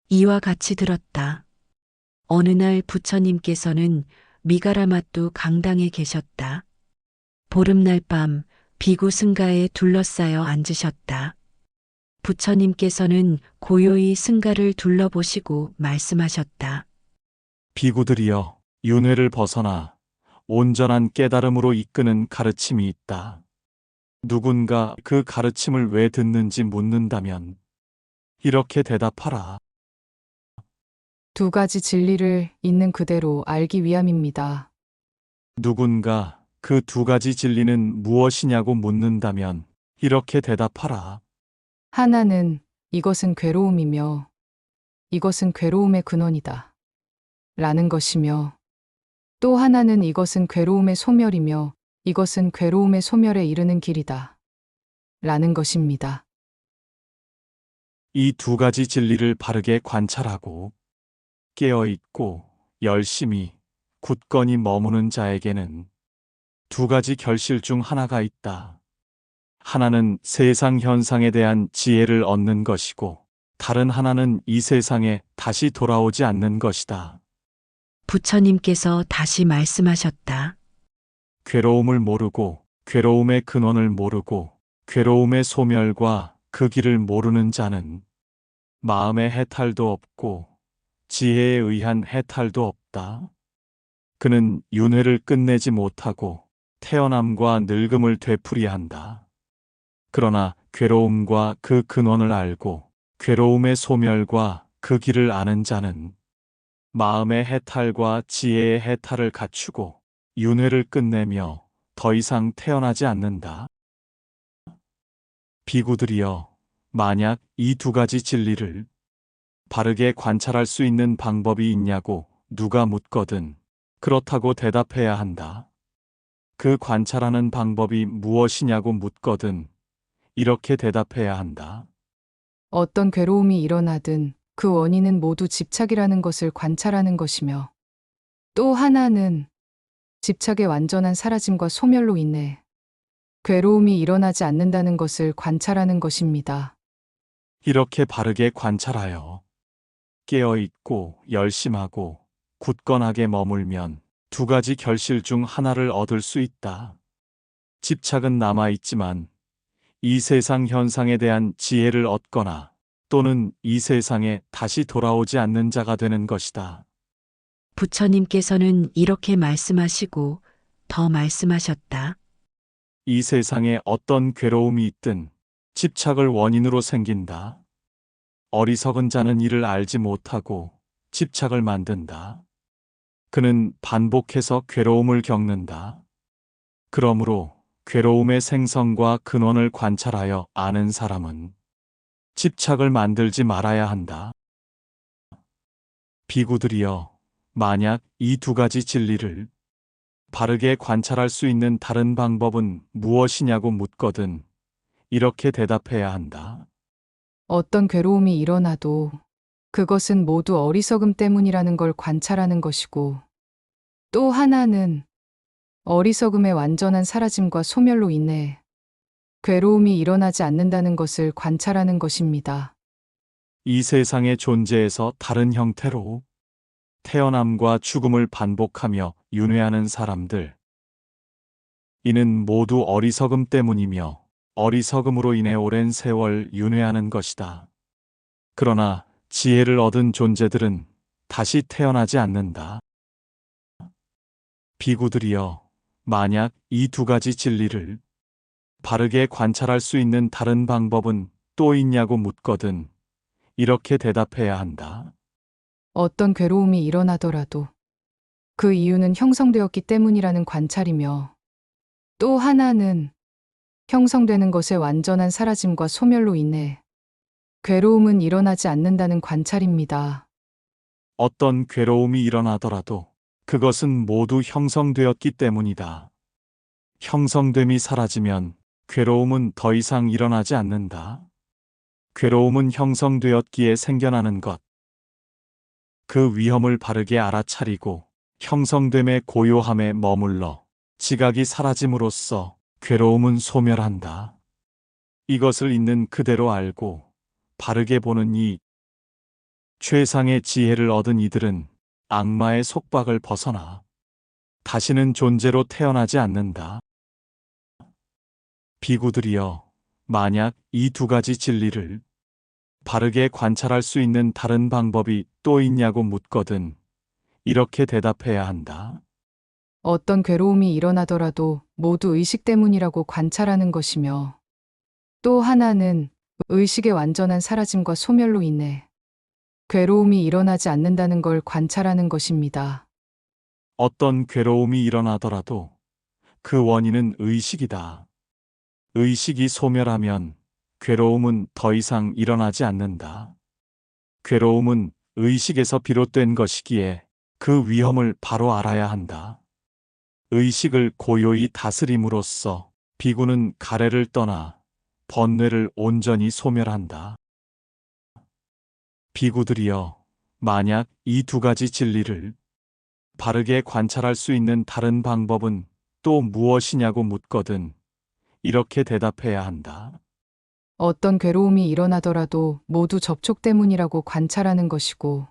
이와 같이 들었다. 어느 날 부처님께서는 미가라맛도 강당에 계셨다. 보름날 밤 비구 승가에 둘러싸여 앉으셨다. 부처님께서는 고요히 승가를 둘러보시고 말씀하셨다. 비구들이여, 윤회를 벗어나 온전한 깨달음으로 이끄는 가르침이 있다. 누군가 그 가르침을 왜 듣는지 묻는다면 이렇게 대답하라. 두 가지 진리를 있는 그대로 알기 위함입니다. 누군가 그 두 가지 진리는 무엇이냐고 묻는다면 이렇게 대답하라. 하나는 이것은 괴로움이며 이것은 괴로움의 근원이다. 라는 것이며 또 하나는 이것은 괴로움의 소멸이며 이것은 괴로움의 소멸에 이르는 길이다. 라는 것입니다. 이 두 가지 진리를 바르게 관찰하고 깨어있고 열심히 굳건히 머무는 자에게는 두 가지 결실 중 하나가 있다. 하나는 세상 현상에 대한 지혜를 얻는 것이고 다른 하나는 이 세상에 다시 돌아오지 않는 것이다. 부처님께서 다시 말씀하셨다. 괴로움을 모르고 괴로움의 근원을 모르고 괴로움의 소멸과 그 길을 모르는 자는 마음의 해탈도 없고 지혜에 의한 해탈도 없다. 그는 윤회를 끝내지 못하고 태어남과 늙음을 되풀이한다. 그러나 괴로움과 그 근원을 알고 괴로움의 소멸과 그 길을 아는 자는 마음의 해탈과 지혜의 해탈을 갖추고 윤회를 끝내며 더 이상 태어나지 않는다. 비구들이여, 만약 이 두 가지 진리를 바르게 관찰할 수 있는 방법이 있냐고 누가 묻거든 그렇다고 대답해야 한다. 그 관찰하는 방법이 무엇이냐고 묻거든 이렇게 대답해야 한다. 어떤 괴로움이 일어나든 그 원인은 모두 집착이라는 것을 관찰하는 것이며 또 하나는 집착의 완전한 사라짐과 소멸로 인해 괴로움이 일어나지 않는다는 것을 관찰하는 것입니다. 이렇게 바르게 관찰하여 깨어있고 열심하고 굳건하게 머물면 두 가지 결실 중 하나를 얻을 수 있다. 집착은 남아있지만 이 세상 현상에 대한 지혜를 얻거나 또는 이 세상에 다시 돌아오지 않는 자가 되는 것이다. 부처님께서는 이렇게 말씀하시고 더 말씀하셨다. 이 세상에 어떤 괴로움이 있든 집착을 원인으로 생긴다. 어리석은 자는 이를 알지 못하고 집착을 만든다. 그는 반복해서 괴로움을 겪는다. 그러므로 괴로움의 생성과 근원을 관찰하여 아는 사람은 집착을 만들지 말아야 한다. 비구들이여, 만약 이 두 가지 진리를 바르게 관찰할 수 있는 다른 방법은 무엇이냐고 묻거든 이렇게 대답해야 한다. 어떤 괴로움이 일어나도 그것은 모두 어리석음 때문이라는 걸 관찰하는 것이고 또 하나는 어리석음의 완전한 사라짐과 소멸로 인해 괴로움이 일어나지 않는다는 것을 관찰하는 것입니다. 이 세상의 존재에서 다른 형태로 태어남과 죽음을 반복하며 윤회하는 사람들. 이는 모두 어리석음 때문이며 어리석음으로 인해 오랜 세월 윤회하는 것이다. 그러나 지혜를 얻은 존재들은 다시 태어나지 않는다. 비구들이여, 만약 이 두 가지 진리를 바르게 관찰할 수 있는 다른 방법은 또 있냐고 묻거든 이렇게 대답해야 한다. 어떤 괴로움이 일어나더라도 그 이유는 형성되었기 때문이라는 관찰이며 또 하나는 형성되는 것의 완전한 사라짐과 소멸로 인해 괴로움은 일어나지 않는다는 관찰입니다. 어떤 괴로움이 일어나더라도 그것은 모두 형성되었기 때문이다. 형성됨이 사라지면 괴로움은 더 이상 일어나지 않는다. 괴로움은 형성되었기에 생겨나는 것. 그 위험을 바르게 알아차리고 형성됨의 고요함에 머물러 지각이 사라짐으로써 괴로움은 소멸한다. 이것을 있는 그대로 알고 바르게 보는 이 최상의 지혜를 얻은 이들은 악마의 속박을 벗어나 다시는 존재로 태어나지 않는다. 비구들이여, 만약 이 두 가지 진리를 바르게 관찰할 수 있는 다른 방법이 또 있냐고 묻거든 이렇게 대답해야 한다. 어떤 괴로움이 일어나더라도 모두 의식 때문이라고 관찰하는 것이며, 또 하나는 의식의 완전한 사라짐과 소멸로 인해 괴로움이 일어나지 않는다는 걸 관찰하는 것입니다. 어떤 괴로움이 일어나더라도 그 원인은 의식이다. 의식이 소멸하면 괴로움은 더 이상 일어나지 않는다. 괴로움은 의식에서 비롯된 것이기에 그 위험을 바로 알아야 한다. 의식을 고요히 다스림으로써 비구는 가래를 떠나 번뇌를 온전히 소멸한다. 비구들이여, 만약 이 두 가지 진리를 바르게 관찰할 수 있는 다른 방법은 또 무엇이냐고 묻거든 이렇게 대답해야 한다. 어떤 괴로움이 일어나더라도 모두 접촉 때문이라고 관찰하는 것이고,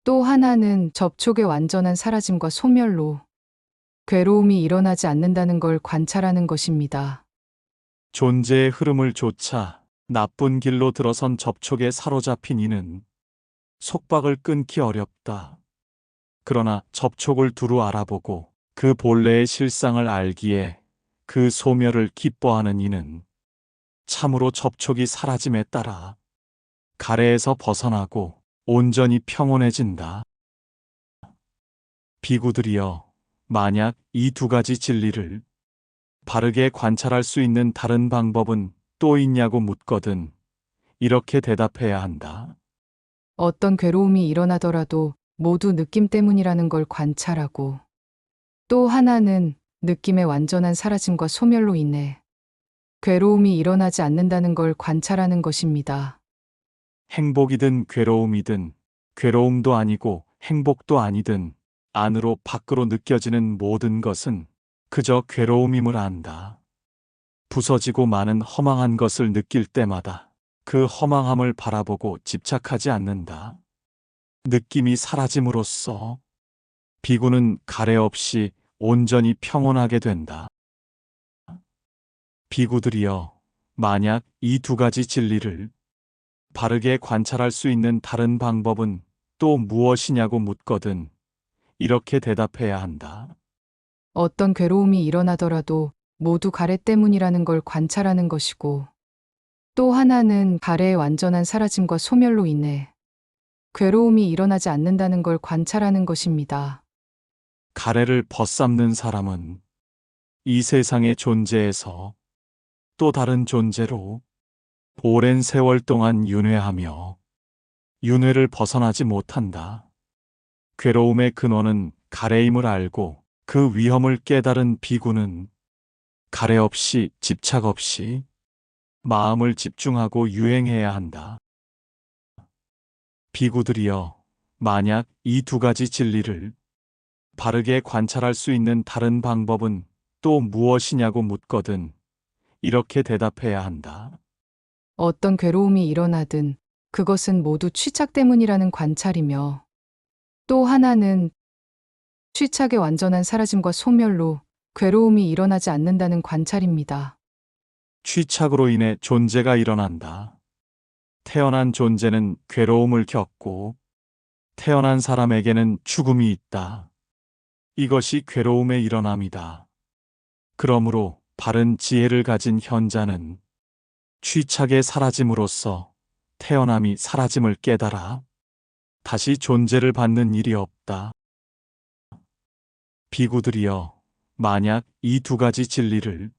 또 하나는 접촉의 완전한 사라짐과 소멸로 괴로움이 일어나지 않는다는 걸 관찰하는 것입니다. 존재의 흐름을 좇아 나쁜 길로 들어선 접촉에 사로잡힌 이는 속박을 끊기 어렵다. 그러나 접촉을 두루 알아보고 그 본래의 실상을 알기에 그 소멸을 기뻐하는 이는 참으로 접촉이 사라짐에 따라 가래에서 벗어나고 온전히 평온해진다. 비구들이여, 만약 이 두 가지 진리를 바르게 관찰할 수 있는 다른 방법은 또 있냐고 묻거든 이렇게 대답해야 한다. 어떤 괴로움이 일어나더라도 모두 느낌 때문이라는 걸 관찰하고, 또 하나는 느낌의 완전한 사라짐과 소멸로 인해 괴로움이 일어나지 않는다는 걸 관찰하는 것입니다. 행복이든 괴로움이든 괴로움도 아니고 행복도 아니든 안으로 밖으로 느껴지는 모든 것은 그저 괴로움임을 안다. 부서지고 많은 허망한 것을 느낄 때마다 그 허망함을 바라보고 집착하지 않는다. 느낌이 사라짐으로써 비구는 가래 없이 온전히 평온하게 된다. 비구들이여, 만약 이 두 가지 진리를 바르게 관찰할 수 있는 다른 방법은 또 무엇이냐고 묻거든 이렇게 대답해야 한다. 어떤 괴로움이 일어나더라도 모두 가래 때문이라는 걸 관찰하는 것이고, 또 하나는 가래의 완전한 사라짐과 소멸로 인해 괴로움이 일어나지 않는다는 걸 관찰하는 것입니다. 가래를 벗삼는 사람은 이 세상의 존재에서 또 다른 존재로 오랜 세월 동안 윤회하며 윤회를 벗어나지 못한다. 괴로움의 근원은 가래임을 알고 그 위험을 깨달은 비구는 가래 없이 집착 없이 마음을 집중하고 유행해야 한다. 비구들이여, 만약 이 두 가지 진리를 바르게 관찰할 수 있는 다른 방법은 또 무엇이냐고 묻거든 이렇게 대답해야 한다. 어떤 괴로움이 일어나든 그것은 모두 취착 때문이라는 관찰이며, 또 하나는 취착의 완전한 사라짐과 소멸로 괴로움이 일어나지 않는다는 관찰입니다. 취착으로 인해 존재가 일어난다. 태어난 존재는 괴로움을 겪고 태어난 사람에게는 죽음이 있다. 이것이 괴로움의 일어남이다. 그러므로 바른 지혜를 가진 현자는 취착의 사라짐으로써 태어남이 사라짐을 깨달아 다시 존재를 받는 일이 없다. 비구들이여, 만약 이 두 가지 진리를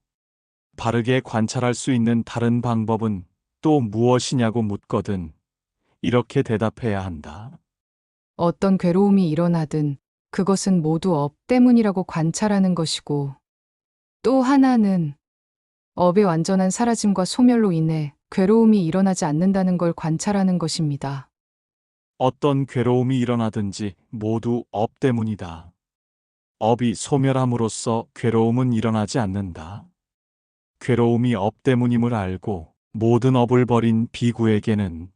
바르게 관찰할 수 있는 다른 방법은 또 무엇이냐고 묻거든 이렇게 대답해야 한다. 어떤 괴로움이 일어나든 그것은 모두 업 때문이라고 관찰하는 것이고, 또 하나는 업의 완전한 사라짐과 소멸로 인해 괴로움이 일어나지 않는다는 걸 관찰하는 것입니다. 어떤 괴로움이 일어나든지 모두 업 때문이다. 업이 소멸함으로써 괴로움은 일어나지 않는다. 괴로움이 업 때문임을 알고 모든 업을 버린 비구에게는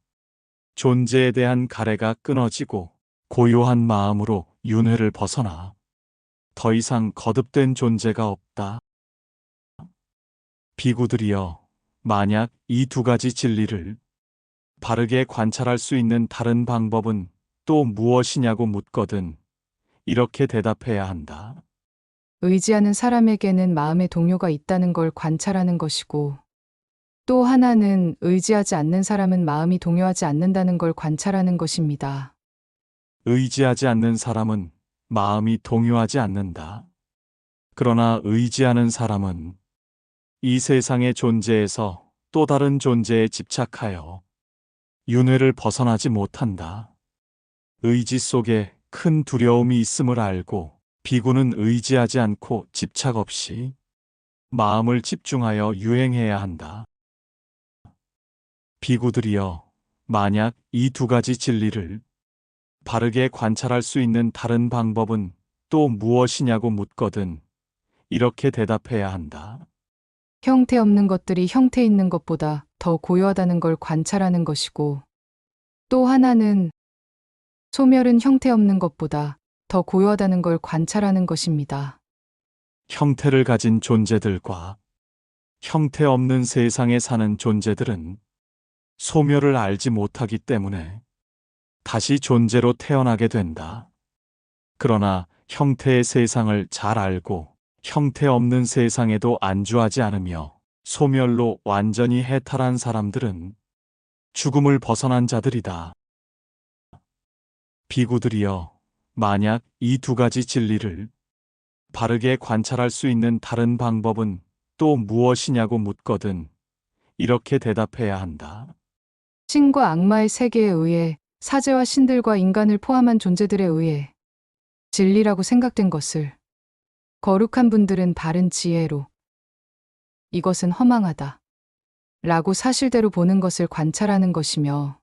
존재에 대한 가래가 끊어지고 고요한 마음으로 윤회를 벗어나 더 이상 거듭된 존재가 없다. 비구들이여, 만약 이 두 가지 진리를 바르게 관찰할 수 있는 다른 방법은 또 무엇이냐고 묻거든 이렇게 대답해야 한다. 의지하는 사람에게는 마음의 동요가 있다는 걸 관찰하는 것이고, 또 하나는 의지하지 않는 사람은 마음이 동요하지 않는다는 걸 관찰하는 것입니다. 의지하지 않는 사람은 마음이 동요하지 않는다. 그러나 의지하는 사람은 이 세상의 존재에서 또 다른 존재에 집착하여 윤회를 벗어나지 못한다. 의지 속에 큰 두려움이 있음을 알고 비구는 의지하지 않고 집착 없이 마음을 집중하여 유행해야 한다. 비구들이여, 만약 이 두 가지 진리를 바르게 관찰할 수 있는 다른 방법은 또 무엇이냐고 묻거든 이렇게 대답해야 한다. 형태 없는 것들이 형태 있는 것보다 더 고요하다는 걸 관찰하는 것이고, 또 하나는 소멸은 형태 없는 것보다 더 고요하다는 걸 관찰하는 것입니다. 형태를 가진 존재들과 형태 없는 세상에 사는 존재들은 소멸을 알지 못하기 때문에 다시 존재로 태어나게 된다. 그러나 형태의 세상을 잘 알고 형태 없는 세상에도 안주하지 않으며 소멸로 완전히 해탈한 사람들은 죽음을 벗어난 자들이다. 비구들이여, 만약 이 두 가지 진리를 바르게 관찰할 수 있는 다른 방법은 또 무엇이냐고 묻거든 이렇게 대답해야 한다. 신과 악마의 세계에 의해 사제와 신들과 인간을 포함한 존재들에 의해 진리라고 생각된 것을 거룩한 분들은 바른 지혜로 이것은 허망하다 라고 사실대로 보는 것을 관찰하는 것이며,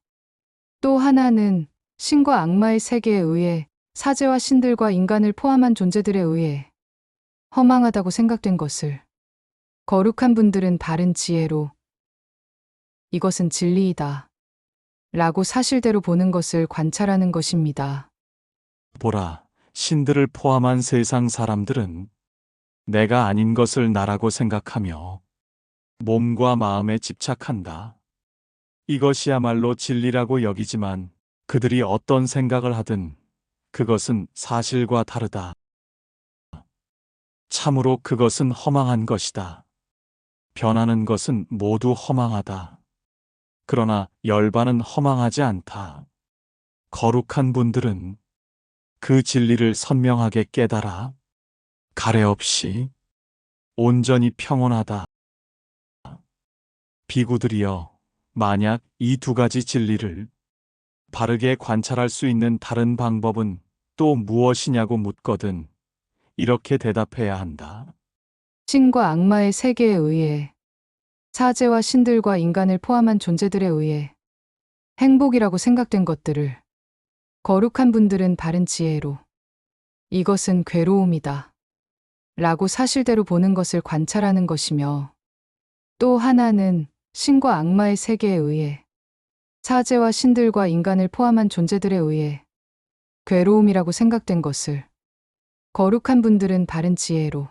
또 하나는 신과 악마의 세계에 의해 사제와 신들과 인간을 포함한 존재들에 의해 허망하다고 생각된 것을 거룩한 분들은 바른 지혜로 이것은 진리이다 라고 사실대로 보는 것을 관찰하는 것입니다. 보라, 신들을 포함한 세상 사람들은 내가 아닌 것을 나라고 생각하며 몸과 마음에 집착한다. 이것이야말로 진리라고 여기지만 그들이 어떤 생각을 하든 그것은 사실과 다르다. 참으로 그것은 허망한 것이다. 변하는 것은 모두 허망하다. 그러나 열반은 허망하지 않다. 거룩한 분들은 그 진리를 선명하게 깨달아 가래 없이 온전히 평온하다. 비구들이여, 만약 이 두 가지 진리를 바르게 관찰할 수 있는 다른 방법은 또 무엇이냐고 묻거든 이렇게 대답해야 한다. 신과 악마의 세계에 의해 사제와 신들과 인간을 포함한 존재들에 의해 행복이라고 생각된 것들을 거룩한 분들은 바른 지혜로 이것은 괴로움이다 라고 사실대로 보는 것을 관찰하는 것이며, 또 하나는 신과 악마의 세계에 의해 사제와 신들과 인간을 포함한 존재들에 의해 괴로움이라고 생각된 것을 거룩한 분들은 바른 지혜로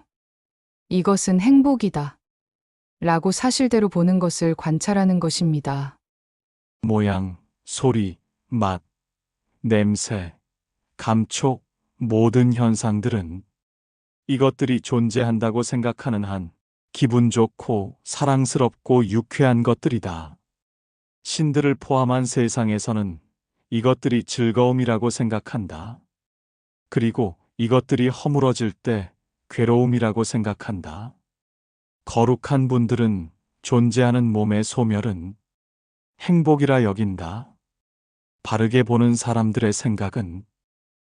이것은 행복이다 라고 사실대로 보는 것을 관찰하는 것입니다. 모양, 소리, 맛, 냄새, 감촉, 모든 현상들은 이것들이 존재한다고 생각하는 한 기분 좋고 사랑스럽고 유쾌한 것들이다. 신들을 포함한 세상에서는 이것들이 즐거움이라고 생각한다. 그리고 이것들이 허물어질 때 괴로움이라고 생각한다. 거룩한 분들은 존재하는 몸의 소멸은 행복이라 여긴다. 바르게 보는 사람들의 생각은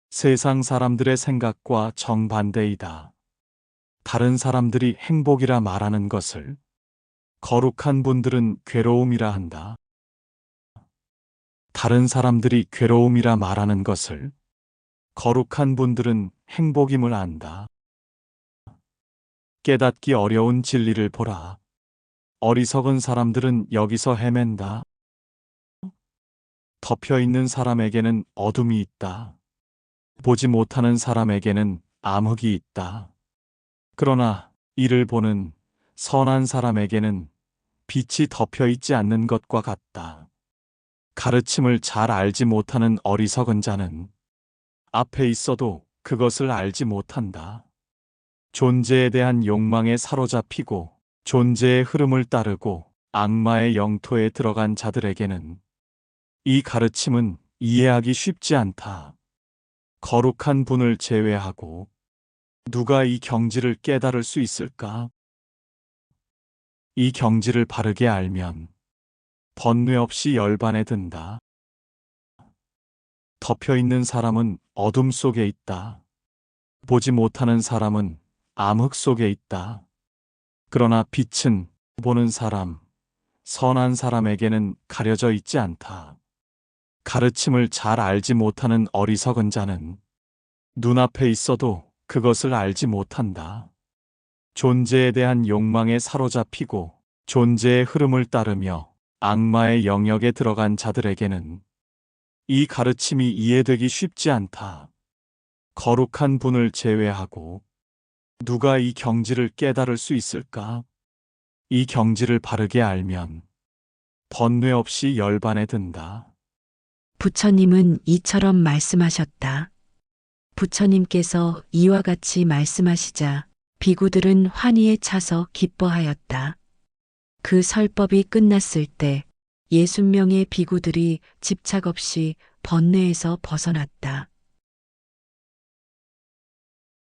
세상 사람들의 생각과 정반대이다. 다른 사람들이 행복이라 말하는 것을 거룩한 분들은 괴로움이라 한다. 다른 사람들이 괴로움이라 말하는 것을 거룩한 분들은 행복임을 안다. 깨닫기 어려운 진리를 보라. 어리석은 사람들은 여기서 헤맨다. 덮여 있는 사람에게는 어둠이 있다. 보지 못하는 사람에게는 암흑이 있다. 그러나 이를 보는 선한 사람에게는 빛이 덮여 있지 않는 것과 같다. 가르침을 잘 알지 못하는 어리석은 자는 앞에 있어도 그것을 알지 못한다. 존재에 대한 욕망에 사로잡히고 존재의 흐름을 따르고 악마의 영토에 들어간 자들에게는 이 가르침은 이해하기 쉽지 않다. 거룩한 분을 제외하고 누가 이 경지를 깨달을 수 있을까? 이 경지를 바르게 알면 번뇌 없이 열반에 든다. 덮여 있는 사람은 어둠 속에 있다. 보지 못하는 사람은 암흑 속에 있다. 그러나 빛은 보는 사람, 선한 사람에게는 가려져 있지 않다. 가르침을 잘 알지 못하는 어리석은 자는 눈앞에 있어도 그것을 알지 못한다. 존재에 대한 욕망에 사로잡히고 존재의 흐름을 따르며 악마의 영역에 들어간 자들에게는 이 가르침이 이해되기 쉽지 않다. 거룩한 분을 제외하고 누가 이 경지를 깨달을 수 있을까? 이 경지를 바르게 알면 번뇌 없이 열반에 든다. 부처님은 이처럼 말씀하셨다. 부처님께서 이와 같이 말씀하시자 비구들은 환희에 차서 기뻐하였다. 그 설법이 끝났을 때 60명의 비구들이 집착 없이 번뇌에서 벗어났다.